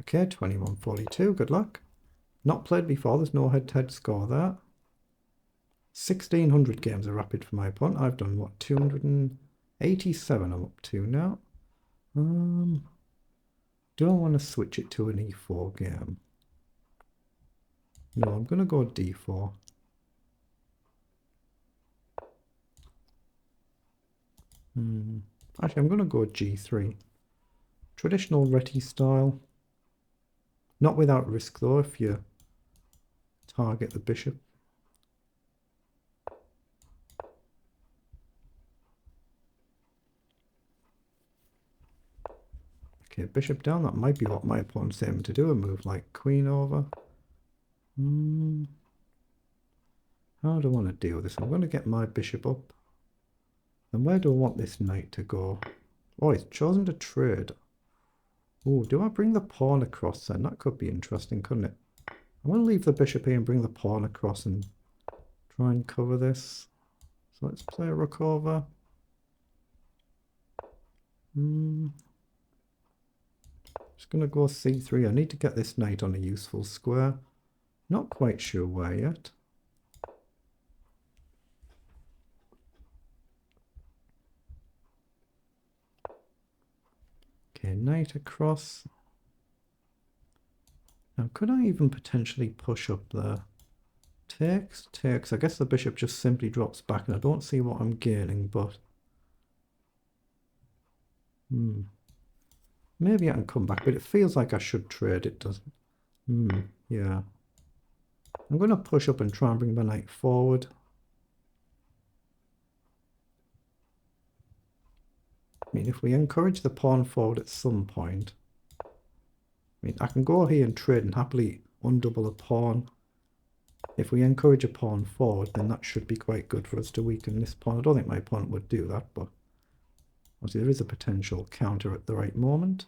Okay, 2142, good luck. Not played before, there's no head-to-head score there. 1600 games are rapid for my opponent. I've done what, 287 I'm up to now. Do I want to switch it to an E4 game? No, I'm going to go D4. Actually, I'm going to go G3. Traditional Reti style. Not without risk though, if you target the bishop. Okay, bishop down. That might be what my opponent's aiming to do. A move like queen over. How do I want to deal with this? I'm going to get my bishop up. And where do I want this knight to go? Oh, he's chosen to trade. Oh, do I bring the pawn across then? That could be interesting, couldn't it? I'm going to leave the bishop here and bring the pawn across and try and cover this. So let's play a rook over. Just going to go c3. I need to get this knight on a useful square. Not quite sure where yet. Okay, knight across. Now, could I even potentially push up there? Takes, takes. I guess the bishop just simply drops back, and I don't see what I'm gaining, but... Maybe I can come back, but it feels like I should trade. It doesn't. Yeah. I'm going to push up and try and bring my knight forward. I mean, if we encourage the pawn forward at some point... I mean, I can go here and trade and happily undouble a pawn. If we encourage a pawn forward, then that should be quite good for us to weaken this pawn. I don't think my opponent would do that, but obviously there is a potential counter at the right moment.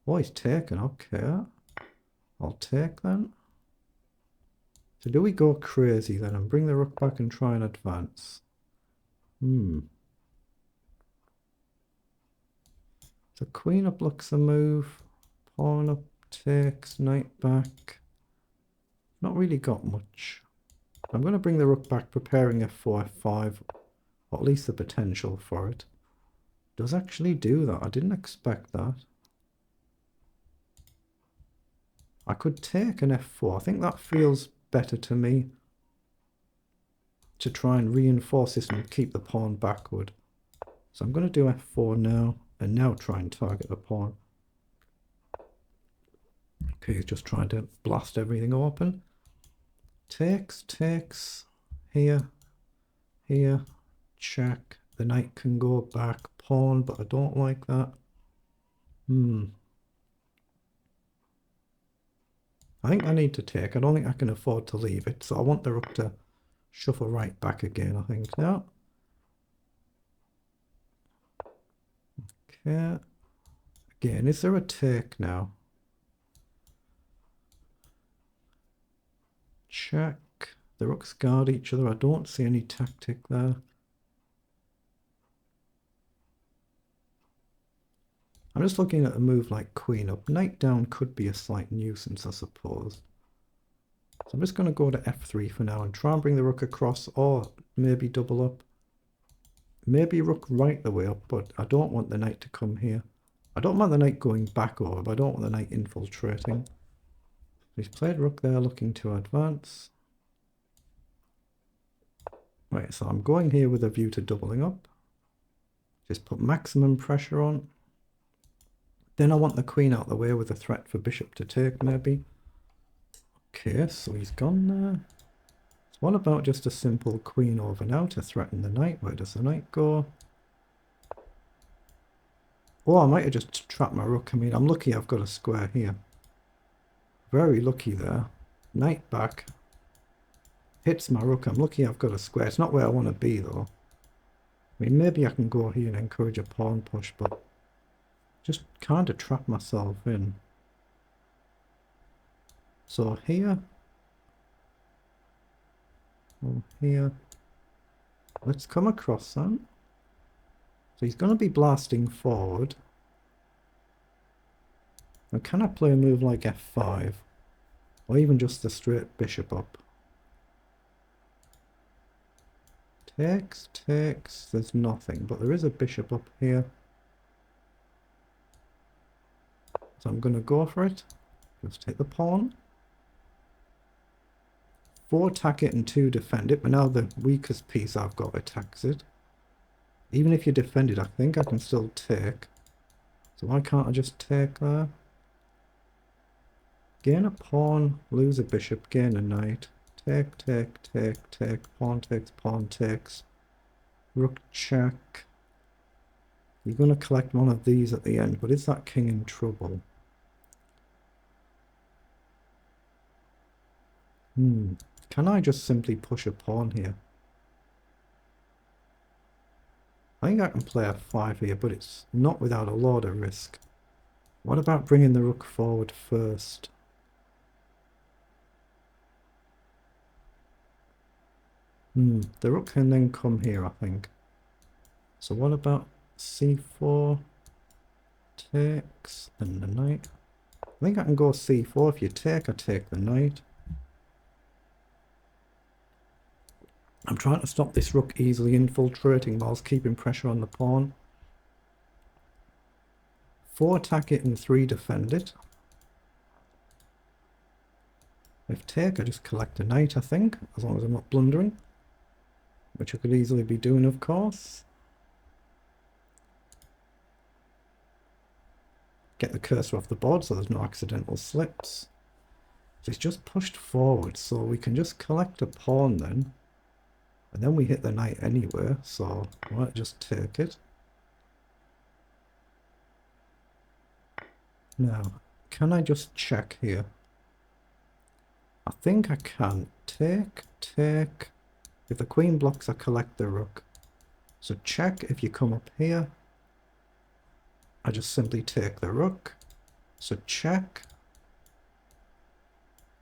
Oh, he's taken. Okay. I'll take then. So do we go crazy then and bring the rook back and try and advance? So queen up looks a move. Pawn up takes, knight back. Not really got much. I'm going to bring the rook back, preparing f4, f5, or at least the potential for it. Does actually do that. I didn't expect that. I could take an f4. I think that feels better to me. To try and reinforce this and keep the pawn backward. So I'm going to do f4 now, and now try and target the pawn. Okay, he's just trying to blast everything open. Takes, takes, here, here, check. The knight can go back, pawn, but I don't like that. I think I need to take. I don't think I can afford to leave it, so I want the rook to shuffle right back again, I think. Now. Okay. Again, is there a take now? Check. The rooks guard each other. I don't see any tactic there. I'm just looking at a move like queen up. Knight down could be a slight nuisance, I suppose. So I'm just going to go to f3 for now and try and bring the rook across, or maybe double up. Maybe rook right the way up, but I don't want the knight to come here. I don't want the knight going back over, but I don't want the knight infiltrating. He's played rook there, looking to advance. Right, so I'm going here with a view to doubling up. Just put maximum pressure on. Then I want the queen out of the way with a threat for bishop to take, maybe. Okay, so he's gone there. So what about just a simple queen over now to threaten the knight? Where does the knight go? Oh, I might have just trapped my rook. I mean, I'm lucky I've got a square here. Very lucky there. Knight back. Hits my rook. I'm lucky I've got a square. It's not where I want to be, though. I mean, maybe I can go here and encourage a pawn push, but just kind of trap myself in. So here. Oh, here. Let's come across then. So he's going to be blasting forward. Now can I play a move like f5? Or even just the straight bishop up? Takes, takes, there's nothing, but there is a bishop up here. So I'm going to go for it. Just take the pawn. 4 attack it and 2 defend it, but now the weakest piece I've got attacks it. Even if you defend it, I think I can still take. So why can't I just take there? Gain a pawn, lose a bishop, gain a knight. Take, take, take, take, pawn takes. Rook check. You're going to collect one of these at the end, but is that king in trouble? Can I just simply push a pawn here? I think I can play f5 here, but it's not without a lot of risk. What about bringing the rook forward first? The rook can then come here, I think. So what about c4? Takes, and the knight. I think I can go c4. If you take, I take the knight. I'm trying to stop this rook easily infiltrating whilst keeping pressure on the pawn. 4 attack it and 3 defend it. If take, I just collect a knight, I think, as long as I'm not blundering. Which I could easily be doing, of course. Get the cursor off the board so there's no accidental slips. So it's just pushed forward, so we can just collect a pawn then. And then we hit the knight anyway, so I might just take it. Now, can I just check here? I think I can. Take, take. If the queen blocks, I collect the rook. So check. If you come up here, I just simply take the rook. So check.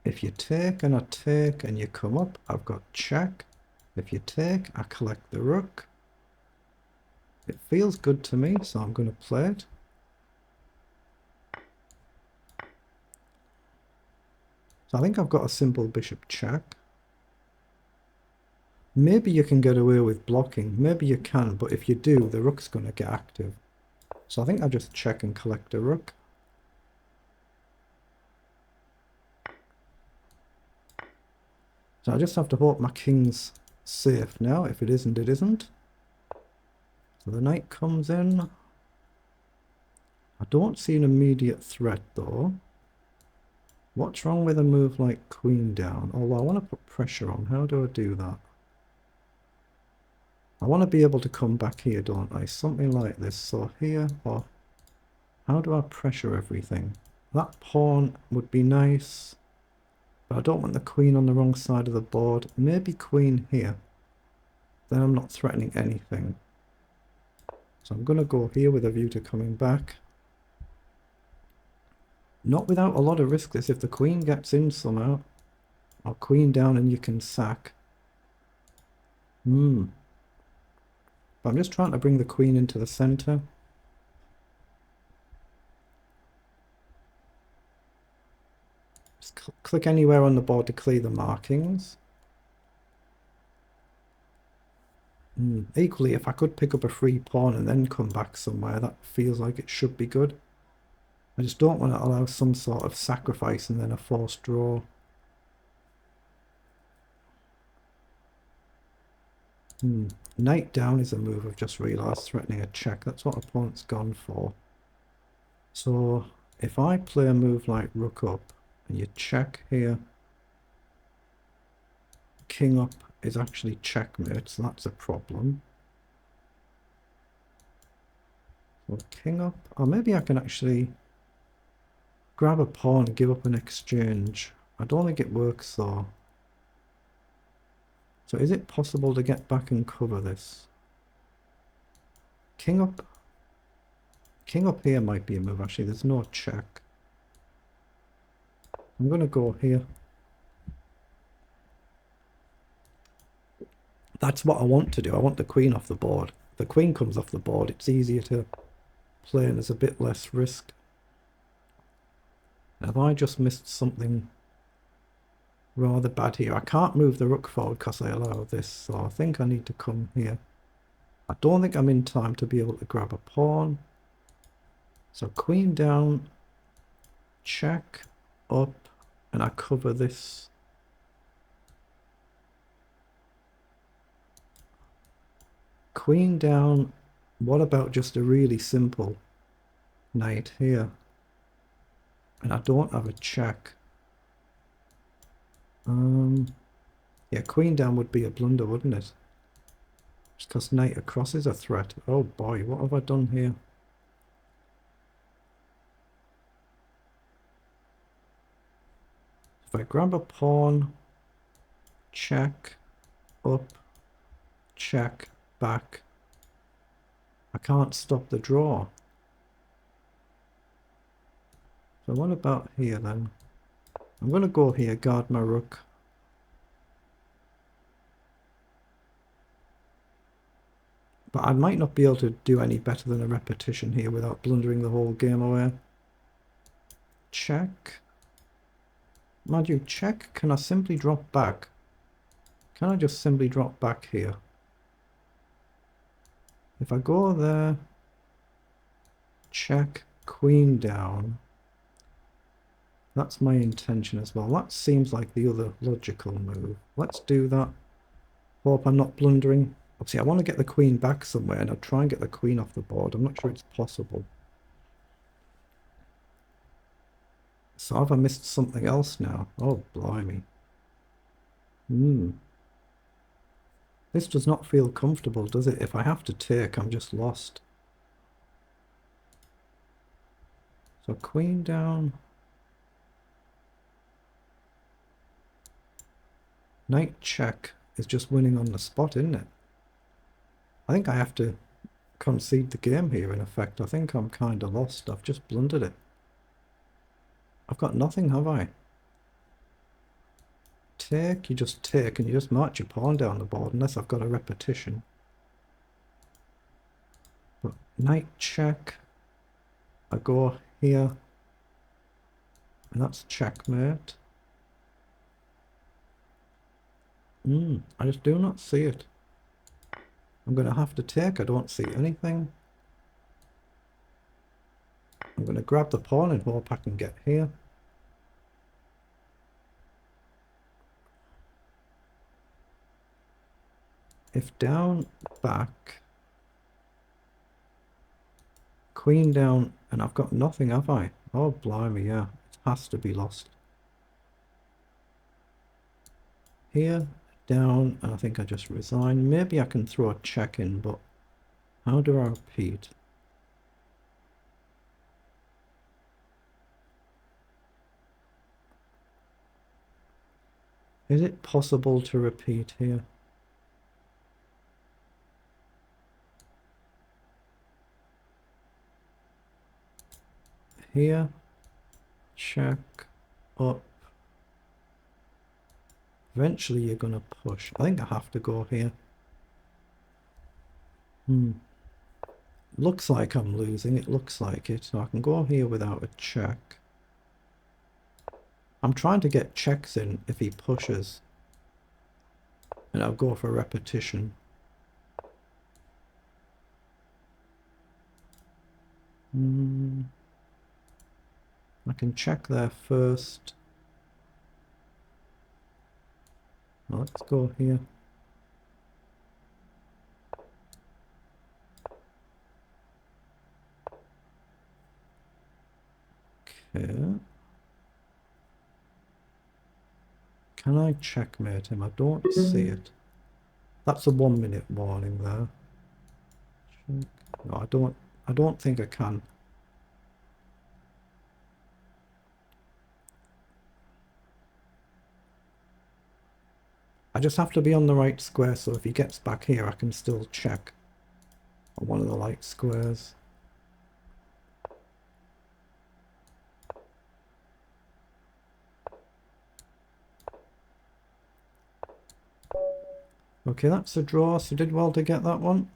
If you take and I take and you come up, I've got check. If you take, I collect the rook. It feels good to me, so I'm going to play it. So I think I've got a simple bishop check. Maybe you can get away with blocking. Maybe you can, but if you do, the rook's going to get active. So I think I just check and collect a rook. So I just have to hope my king's safe now. If it isn't, it isn't. So the knight comes in. I don't see an immediate threat though. What's wrong with a move like queen down? Although I want to put pressure on. How do I do that? I want to be able to come back here, don't I? Something like this. So here, or how do I pressure everything? That pawn would be nice. But I don't want the queen on the wrong side of the board. Maybe queen here. Then I'm not threatening anything. So I'm going to go here with a view to coming back. Not without a lot of risk this. If the queen gets in somehow, or queen down and you can sack. But I'm just trying to bring the queen into the center. Just click anywhere on the board to clear the markings. Equally, if I could pick up a free pawn and then come back somewhere, that feels like it should be good. I just don't want to allow some sort of sacrifice and then a forced draw. Knight down is a move I've just realised, threatening a check. That's what opponent's gone for. So if I play a move like rook up and you check here, king up is actually checkmate, so that's a problem. So king up, or maybe I can actually grab a pawn and give up an exchange. I don't think it works though. So is it possible to get back and cover this? King up. King up here might be a move actually, there's no check. I'm going to go here. That's what I want to do. I want the queen off the board. If the queen comes off the board, it's easier to play and there's a bit less risk. Have I just missed something rather bad here? I can't move the rook forward because I allow this, so I think I need to come here. I don't think I'm in time to be able to grab a pawn. So queen down, check, up, and I cover this. Queen down. What about just a really simple knight here? And I don't have a check. Yeah, queen down would be a blunder, wouldn't it? Just because knight across is a threat. Oh boy, what have I done here? If I grab a pawn, check, up, check, back, I can't stop the draw. So what about here then? I'm going to go here, guard my rook. But I might not be able to do any better than a repetition here without blundering the whole game away. Check. Mind you, check. Can I simply drop back? Can I just simply drop back here? If I go there, check, queen down. That's my intention as well. That seems like the other logical move. Let's do that. Hope I'm not blundering. Obviously, I want to get the queen back somewhere, and I'll try and get the queen off the board. I'm not sure it's possible. So have I missed something else now? Oh, blimey. This does not feel comfortable, does it? If I have to take, I'm just lost. So queen down. Knight check is just winning on the spot, isn't it? I think I have to concede the game here, in effect. I think I'm kind of lost. I've just blundered it. I've got nothing, have I? Take, you just take, and you just march your pawn down the board, unless I've got a repetition. But knight check. I go here. And that's checkmate. I just do not see it. I'm going to have to take. I don't see anything. I'm going to grab the pawn and hope I can get here. If down, back. Queen down, and I've got nothing, have I? Oh, blimey, yeah. It has to be lost. Here, down, and I think I just resign. Maybe I can throw a check in, but how do I repeat? Is it possible to repeat here? Here, check, up. Eventually you're going to push. I think I have to go here. Looks like I'm losing. It looks like it. So I can go here without a check. I'm trying to get checks in if he pushes. And I'll go for repetition. I can check there first. Let's go here. Okay. Can I checkmate him? I don't see it. That's a 1 minute warning there. No, I don't think I can. I just have to be on the right square, so if he gets back here, I can still check on one of the light squares. Okay, that's a draw, so did well to get that one.